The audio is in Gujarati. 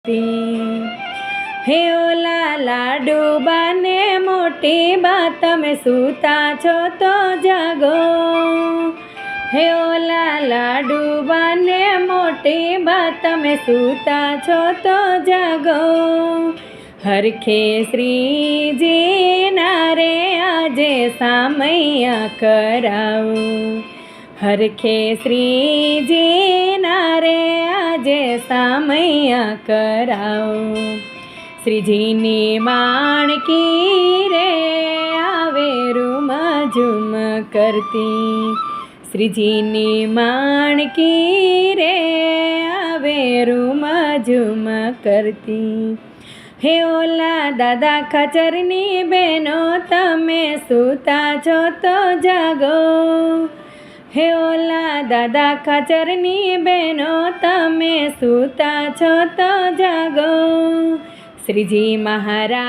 હે ઓલા લાડુબા ને મોટી બા તમે સૂતા છો તો જાગો। હે ઓલા લાડુબા ને મોટી બા તમે સૂતા છો તો જાગો। હરખે શ્રીજી ના રે આજે સામૈયા કરાવો। હરખે શ્રીજી ના રે આજે સામૈયા કરાવો। શ્રીજીની માણકી રે આવે રૂમ ઝુમ કરતી। શ્રીજીની માણકી રે આવે રૂમ ઝુમ કરતી। હે ઓલા દાદા ખાચરની બહેનો તમે સૂતા છો તો જાગો। હે ઓલા દાદા ખાચરની બહેનો તમે સૂતા છો તો જાગો। શ્રીજી મહારાજ